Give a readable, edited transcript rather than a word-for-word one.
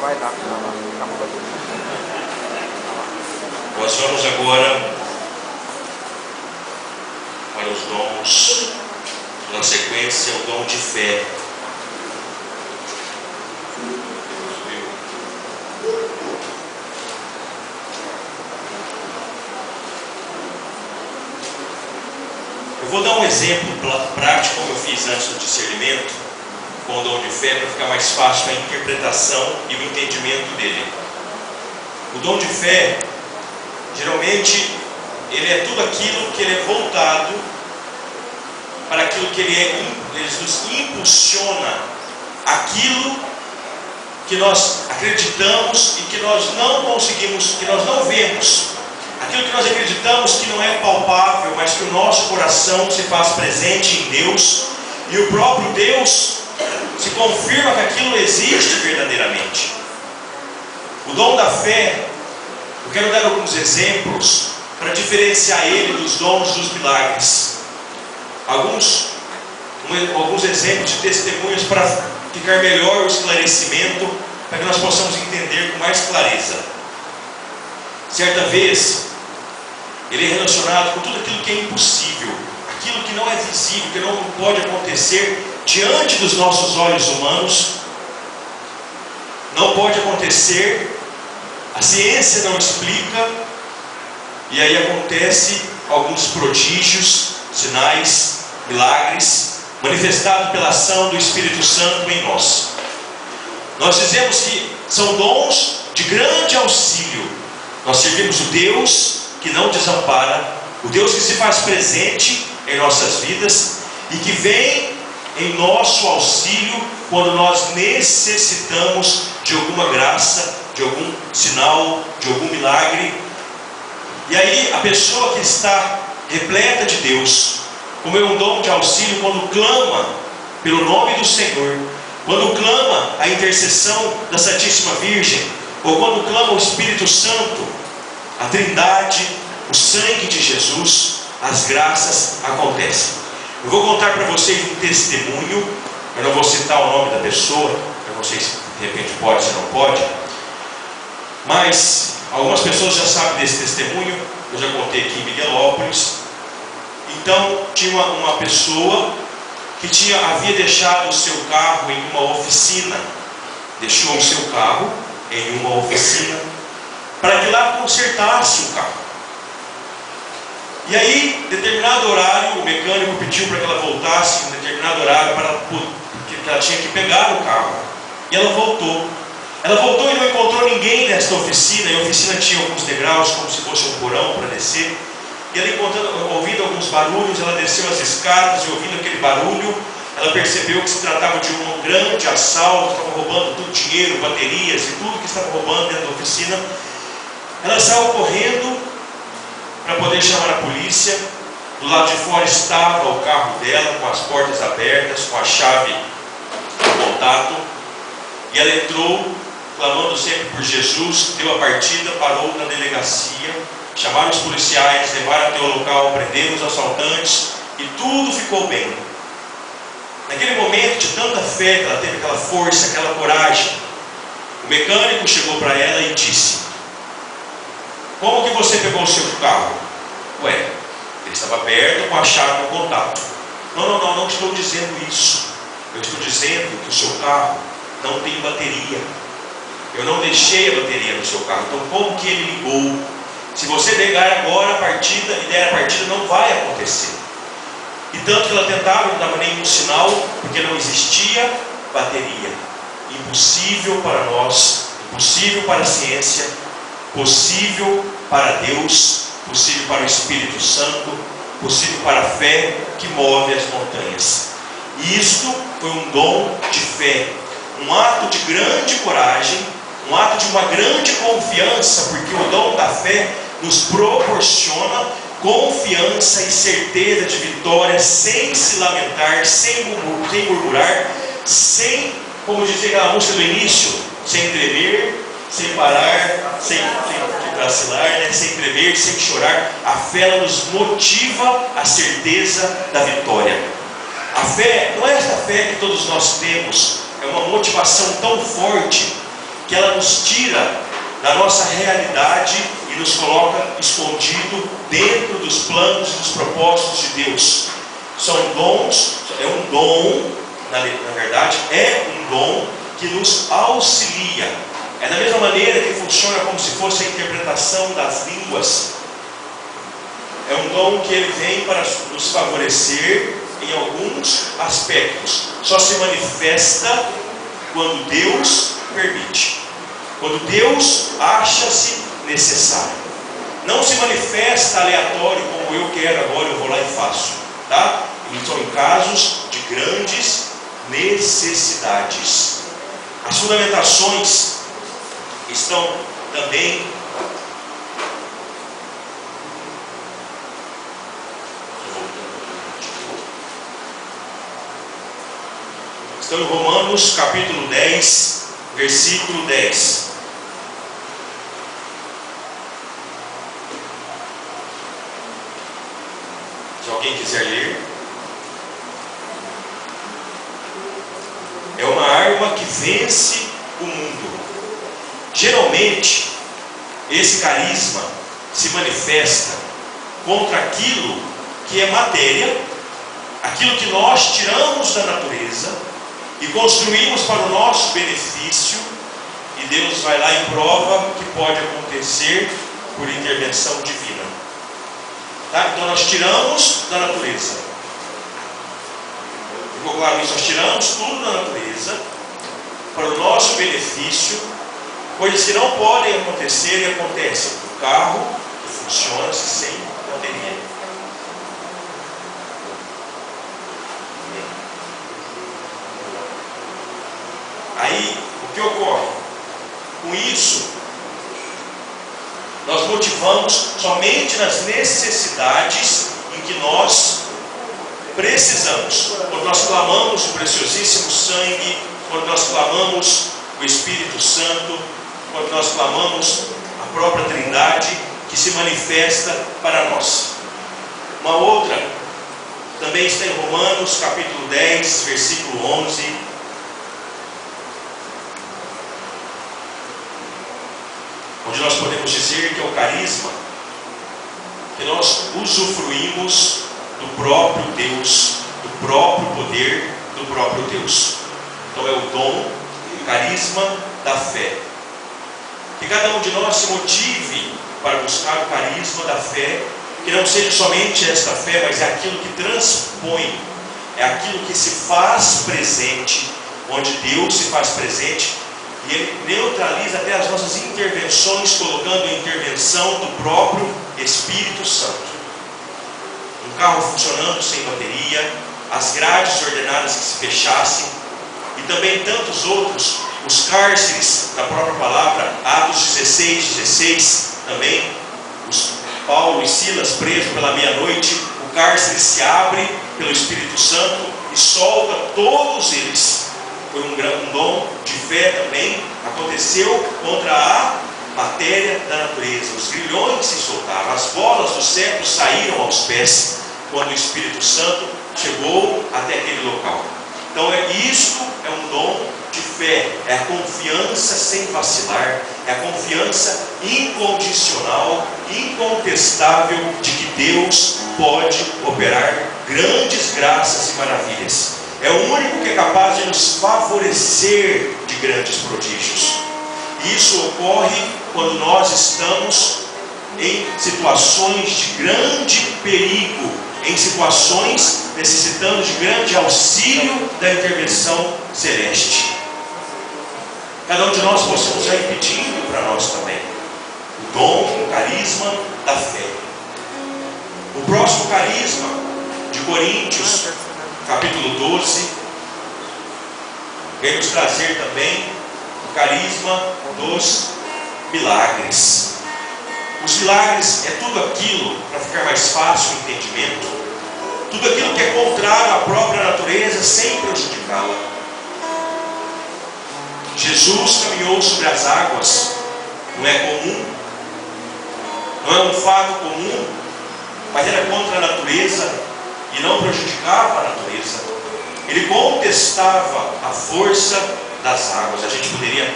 vai dar. Nós vamos agora para os dons. Na sequência, o dom de fé. Eu vou dar um exemplo prático, como eu fiz antes do discernimento, com o dom de fé, para ficar mais fácil a interpretação e o entendimento dele. O dom de fé, geralmente, ele é tudo aquilo que ele é voltado para aquilo que ele nos impulsiona, aquilo que nós acreditamos e que nós não conseguimos, que nós não vemos. Aquilo que nós acreditamos que não é palpável, mas que o nosso coração se faz presente em Deus, e o próprio Deus se confirma que aquilo existe verdadeiramente. O dom da fé, eu quero dar alguns exemplos para diferenciar ele dos dons dos milagres. Alguns exemplos de testemunhos para ficar melhor o esclarecimento, para que nós possamos entender com mais clareza. Certa vez, ele é relacionado com tudo aquilo que é impossível, aquilo que não é visível, que não pode acontecer diante dos nossos olhos humanos, não pode acontecer, a ciência não explica, e aí acontece alguns prodígios, sinais, milagres, manifestados pela ação do Espírito Santo em nós. Nós dizemos que são dons de grande auxílio. Nós servimos o Deus que não desampara, o Deus que se faz presente em nossas vidas e que vem em nosso auxílio quando nós necessitamos de alguma graça, de algum sinal, de algum milagre. E aí a pessoa que está repleta de Deus, como é um dom de auxílio, quando clama pelo nome do Senhor, quando clama a intercessão da Santíssima Virgem, ou quando clama o Espírito Santo, a Trindade, o sangue de Jesus, as graças acontecem. Eu vou contar para vocês um testemunho, eu não vou citar o nome da pessoa, eu não sei se de repente pode, se não pode, mas algumas pessoas já sabem desse testemunho, eu já contei aqui em Miguelópolis. Então, tinha uma pessoa que havia deixado o seu carro em uma oficina, deixou o seu carro em uma oficina, para que lá consertasse o carro. E aí, em determinado horário, o mecânico pediu para que ela voltasse em determinado horário, porque ela tinha que pegar o carro. E ela voltou. Ela voltou e não encontrou ninguém nesta oficina, e a oficina tinha alguns degraus, como se fosse um porão para descer. E ela, ouvindo alguns barulhos, ela desceu as escadas e, ouvindo aquele barulho, ela percebeu que se tratava de um grande assalto, estavam roubando tudo, dinheiro, baterias e tudo que estavam roubando dentro da oficina. Ela saiu correndo para poder chamar a polícia. Do lado de fora estava o carro dela, com as portas abertas, com a chave de contato. E ela entrou, clamando sempre por Jesus, deu a partida, parou na delegacia, chamaram os policiais, levaram até o local, prenderam os assaltantes e tudo ficou bem. Naquele momento de tanta fé que ela teve, aquela força, aquela coragem, o mecânico chegou para ela e disse: como que você pegou o seu carro? Ué, ele estava aberto com a chave no contato. Não estou dizendo isso. Eu estou dizendo que o seu carro não tem bateria. Eu não deixei a bateria no seu carro. Então como que ele ligou? Se você pegar agora a partida e der a partida, não vai acontecer. E tanto que ela tentava, não dava nenhum sinal, porque não existia bateria. Impossível para nós, impossível para a ciência, possível para Deus, possível para o Espírito Santo, possível para a fé que move as montanhas. E isto foi um dom de fé, um ato de grande coragem, um ato de uma grande confiança, porque o dom da fé nos proporciona confiança e certeza de vitória, sem se lamentar, sem murmurar, sem, como dizia aquela música do início, sem tremer, sem parar, sem vacilar, sem tremer, sem chorar. A fé ela nos motiva a certeza da vitória. A fé não é esta fé que todos nós temos, é uma motivação tão forte que ela nos tira da nossa realidade e nos coloca escondido dentro dos planos e dos propósitos de Deus. São dons, é um dom, na verdade, é um dom que nos auxilia. É da mesma maneira que funciona como se fosse a interpretação das línguas. É um dom que ele vem para nos favorecer em alguns aspectos. Só se manifesta quando Deus permite. Quando Deus acha-se necessário. Não se manifesta aleatório como eu quero agora, eu vou lá e faço. Tá? São em casos de grandes necessidades. As fundamentações estão também em Romanos capítulo 10, versículo 10. Se alguém quiser ler. É uma arma que vence o mundo. Geralmente, esse carisma se manifesta contra aquilo que é matéria, aquilo que nós tiramos da natureza e construímos para o nosso benefício, e Deus vai lá e prova que pode acontecer por intervenção divina. Tá? Então nós tiramos da natureza. Ficou claro isso? Nós tiramos tudo da natureza para o nosso benefício, coisas que não podem acontecer e acontecem. O carro que funciona sem bateria. Aí, o que ocorre? Com isso, nós motivamos somente nas necessidades em que nós precisamos. Quando nós clamamos o preciosíssimo sangue, quando nós clamamos o Espírito Santo, quando nós clamamos a própria Trindade que se manifesta para nós. Uma outra também está em Romanos capítulo 10, versículo 11. Onde nós podemos dizer que é o carisma que nós usufruímos do próprio Deus, do próprio poder do próprio Deus. Então é o dom, o carisma da fé. Que cada um de nós se motive para buscar o carisma da fé, que não seja somente esta fé, mas é aquilo que transpõe, é aquilo que se faz presente, onde Deus se faz presente, e Ele neutraliza até as nossas intervenções, colocando a intervenção do próprio Espírito Santo. Um carro funcionando sem bateria, as grades ordenadas que se fechassem, e também tantos outros, os cárceres da própria palavra, Atos 16, também, Paulo e Silas presos pela meia-noite, o cárcere se abre pelo Espírito Santo e solta todos eles. Foi um dom de fé também, aconteceu contra a matéria da natureza. Os grilhões se soltaram, as bolas do cetro saíram aos pés, quando o Espírito Santo chegou até aquele local. Então isto é um dom de fé, é a confiança sem vacilar, é a confiança incondicional, incontestável de que Deus pode operar grandes graças e maravilhas. É o único que é capaz de nos favorecer de grandes prodígios. E isso ocorre quando nós estamos em situações de grande perigo, em situações necessitando de grande auxílio da intervenção celeste. Cada um de nós possamos já ir pedindo para nós também o dom, o carisma da fé. O próximo carisma de Coríntios, capítulo 12, vem nos trazer também o carisma dos milagres. Os milagres é tudo aquilo, para ficar mais fácil o entendimento, tudo aquilo que é contrário à própria natureza sem prejudicá-la. Jesus caminhou sobre as águas, não é comum, não é um fato comum, mas era contra a natureza e não prejudicava a natureza. Ele contestava a força das águas. A gente poderia